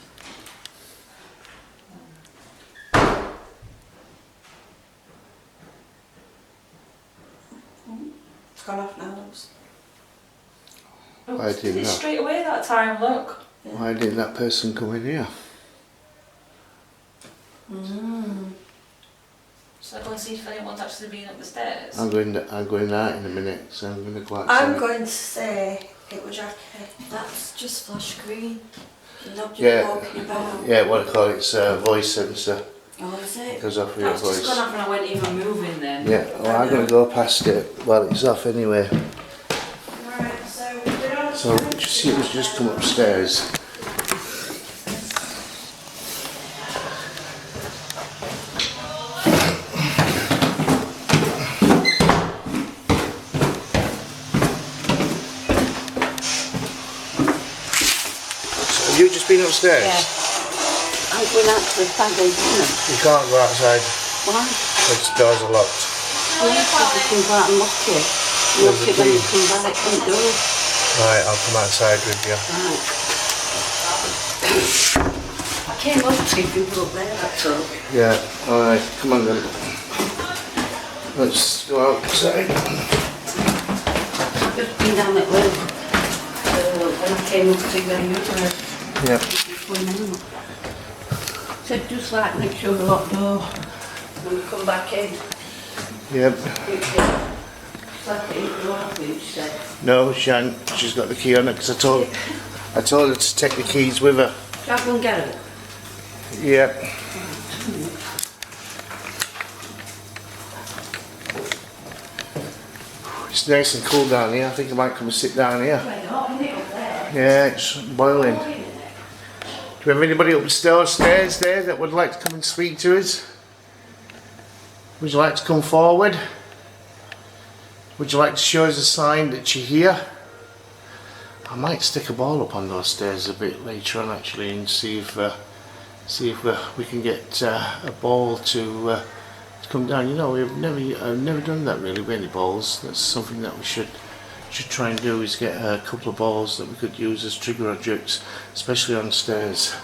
It's gone off now, looks. Why Did didn't it that? straight away that time, look. Why didn't that person come in here? So I go and see if anyone's actually been up the stairs. I'm going out in a minute, so I'm going to go outside. I'm going to say it was Jackie. That's just flash screen. You're not just Yeah. walking about. Yeah, what I call it, it's a voice sensor. Oh, is it? It goes off with your That's just voice. gone off and I weren't even moving then. Yeah, well, I'm going to go past it while it's off anyway. Right, so we're on. So she was just come upstairs. just been upstairs? Yeah. I'm going out to the paddle dinner. You can't go outside. Why? The doors are locked. Well, you can go out and lock it. Lock it when you come back and do it. Right, I'll come outside with you. Right. I came up to you up there, that's all. Yeah, alright, come on then. Let's go outside. I've just been down at work. When I came up to where you were. Yeah. Going out. Said just like make sure the locked door when you come back in. Yep. No, she ain't. She's got the key on it because I told her to take the keys with her. Shall I go and get it? Yeah. It's nice and cool down here. I think I might come and sit down here. Yeah, it's boiling. Do we have anybody upstairs there that would like to come and speak to us? Would you like to come forward? Would you like to show us a sign that you're here? I might stick a ball up on those stairs a bit later on actually and see if we can get a ball to come down. You know, I've never done that really with any balls. That's something that we should try and do, is get a couple of balls that we could use as trigger objects, especially on stairs.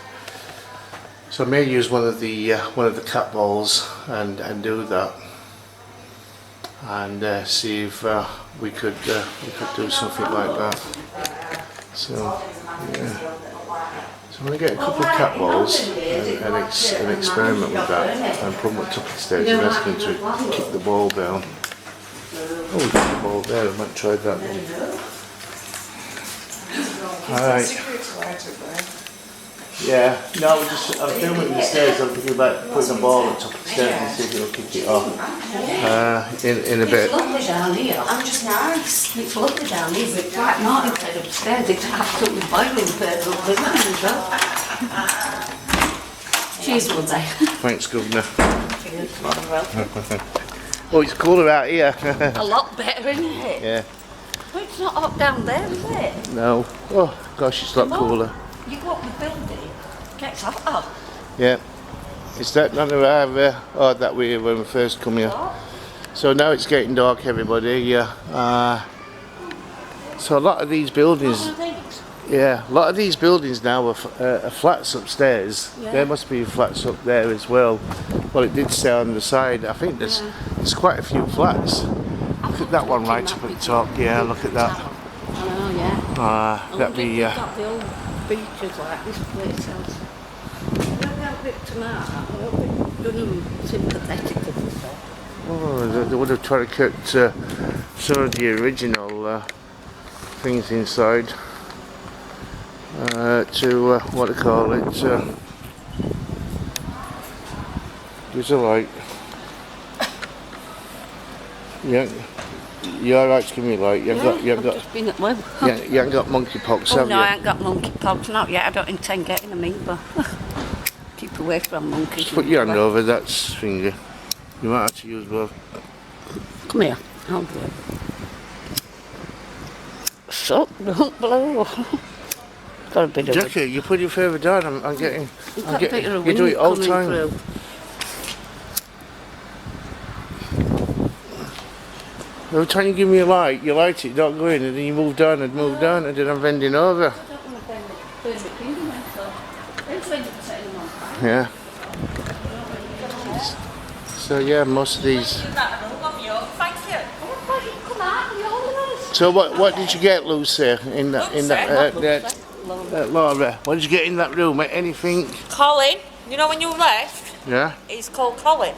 So I may use one of the cat balls and do that, and see if we could do something like that. So yeah. So I'm going to get a couple of cat balls and experiment with that and put them up top of the stairs and ask them to kick the ball down. Oh, we got the ball there. I might try that one. Alright. Yeah, no, I'm filming the stairs. I'm thinking about putting a ball on top of the stairs and see if it'll kick it off in a bit. It's lovely down here. I'm just nice. It's lovely down here, but it's like not instead of upstairs. It's absolutely boiling there up there as well. Cheers, Woody. Thanks, Governor. Cheers, welcome. Oh, it's cooler out here. A lot better, isn't it? Yeah. Well, it's not hot down there, is it? No. Oh, gosh, it's a lot cooler. You go up the building, it gets hotter. Yeah. It's that none of our that we when we first come here. So now it's getting dark, everybody. Yeah. So a lot of these buildings. Yeah, a lot of these buildings now are flats upstairs. Yeah. There must be flats up there as well. Well, it did say on the side. I think there's quite a few flats. Look at that one right up at the top. Yeah, look at that. I know, yeah. That'd be. Got the old beaches like this place has. They're a bit tonight. I'm a bit sympathetic to this. Oh, they would have tried to cut some of the original things inside to what do you call it? There's a light. Yeah, you're alright to give me a light. You haven't got. Just been at work. Yeah, you haven't got monkeypox, have No, you? I ain't got monkeypox, not yet. I don't intend getting them either. Keep away from monkeys. Put your hand over that finger. You might have to use both. Come here, I'll do it. So, don't blow. Got a bit of Jackie, you put your further down. I'm getting. a bit of a You do wind it all the coming time. through. Every time you give me a light, you light it, don't go in, and then you move down, and then I'm bending over. I don't want to burn the finger, so it's when you set them on fire. Yeah. So yeah, most of these. Thank you. Come out, you're nice. So what did you get, Lucy, in that Laura? What did you get in that room? Anything? Colin, you know when you left, Yeah. he's called Colin.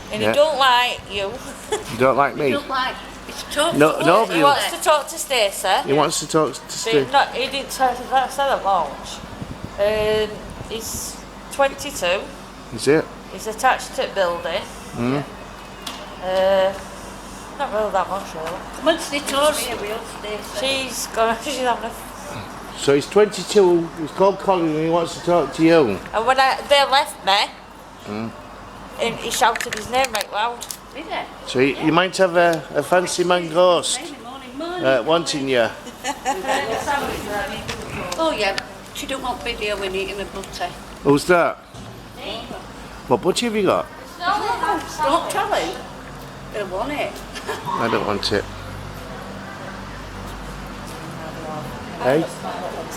And Yeah. he don't like you. You don't like me? Look like it's tough. No, nobody. He wants to talk to Stacey. He wants to talk to But Steve. he didn't say that much. He's 22. Is it? He's attached to the building. Mm. Not really that much, really. Once they told me, we'll stay. She's having a... So he's 22. He's called Colin, and he wants to talk to you. And when they left me, and he shouted his name right loud. Did they? So you might have a fancy man ghost Morning. wanting you. Oh yeah. She don't want video when eating a butty. Who's that? What butty have you got? Don't tell him. He'll want it. I don't want it. Hey? It's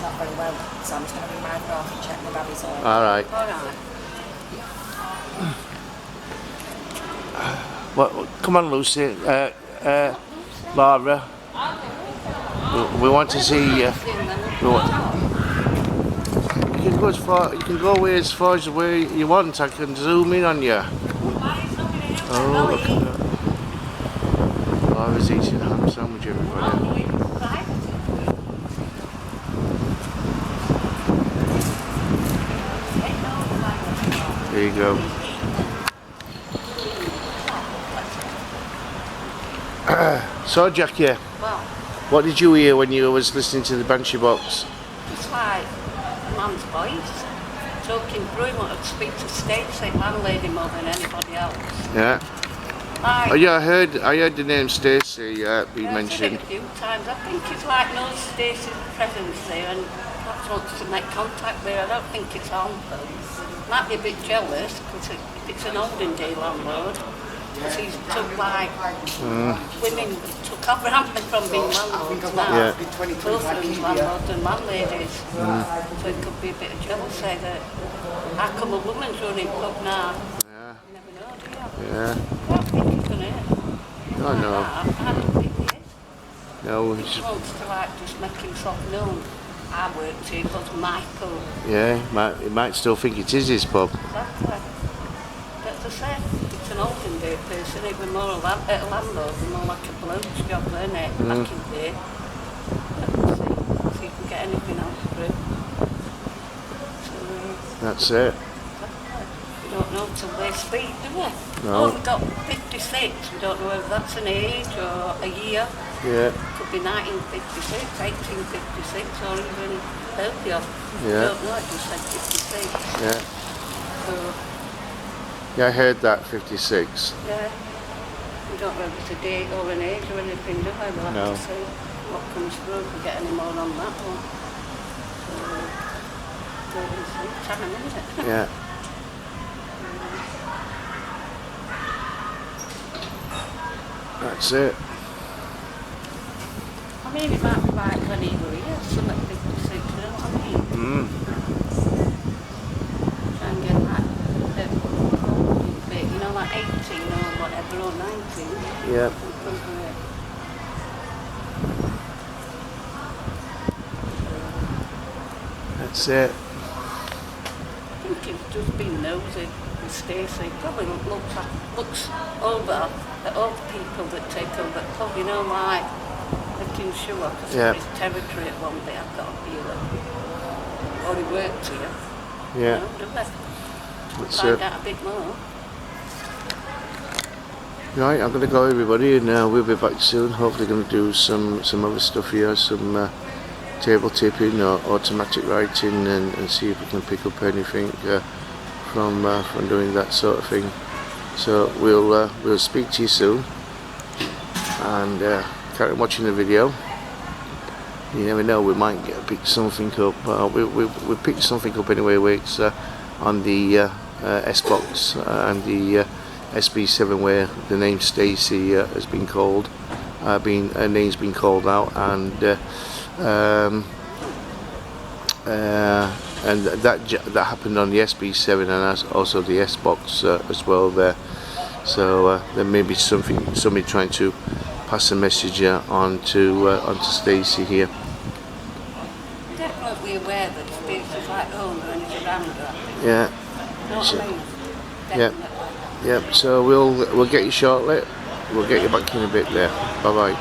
not very well, so I'm just going to ring my off and check my baby's all right. Alright. Alright. What? Come on, Lucy. Laura. We want to see. You can go as far. You can go away as far as where you want. I can zoom in on you. Oh, look at that. Laura's eating a ham sandwich, everybody. There you go. So, Jackie, Well, what did you hear when you was listening to the Banshee box? it's like a man's voice. Talking through him, wanted to speak to Stacey, landlady, more than anybody else. Yeah. Like, Oh yeah, I heard the name Stacey be I've said mentioned. it a few times. I think it's like knows Stacey's presence there and perhaps wants to make contact with her. I don't think it's harmful. Might be a bit jealous because it's an olden day landlord. Because he's took like women took over Hampton from being landlords now. Yeah. Both of them's landlords and landladies. So it could be a bit of jealousy that how come a woman's running pub now? Yeah. You never know, do you? Yeah. I don't think he's gonna hit. Oh no. I don't think he is. No. He just wants to like just make himself known. I worked here because Michael. Yeah. He might still think it is his pub. Exactly. But as I say, it's an olden day person, even more a landlord, more like a bloke's job, isn't it? Back in the day. Let's see if you can get anything else through. So, That's it. we don't know till they speak, do we? No. Oh, we've got 56. We don't know whether that's an age or a year. Yeah. Could be 1956, 1856, or even earlier. Yeah. Don't know, it just said 56. Yeah. So, Yeah, I heard that 56. yeah. We don't know if it's a date or an age or anything, do we? We'll have No. to see what comes through if we get any more on that one. So, go and see. Time, isn't it? Yeah. That's it. I mean, it might be like when he were here, something 56, you know what I mean? Try and get that bit, you know, like 18 or whatever, or 19. Yeah. That's it. I think he's just been nosy with Stacey. Probably looks over at all the people that take over the pub, you know, like making sure, because Yeah. it's territory at one day, I've got a feeling. Or he worked here. Yeah. You know, do they? That's Find it. out a bit more. Right, I'm going to go, everybody, and we'll be back soon. Hopefully going to do some other stuff here, some table tipping or automatic writing, and see if we can pick up anything from doing that sort of thing. So we'll speak to you soon, and carry on watching the video. You never know, we might pick something up. We picked something up anyway. It's on the S-Box and the SB7, where the name Stacey has been called, her name's been called out, and that happened on the SB7 and also the S-Box as well there. So there may be somebody trying to pass a message on to Stacey here. Definitely aware that Stacey's like owner and he's around her. Yeah. You know what I mean? Yeah. Definitely. Yep. So we'll get you shortly. We'll get you back in a bit there. Bye bye.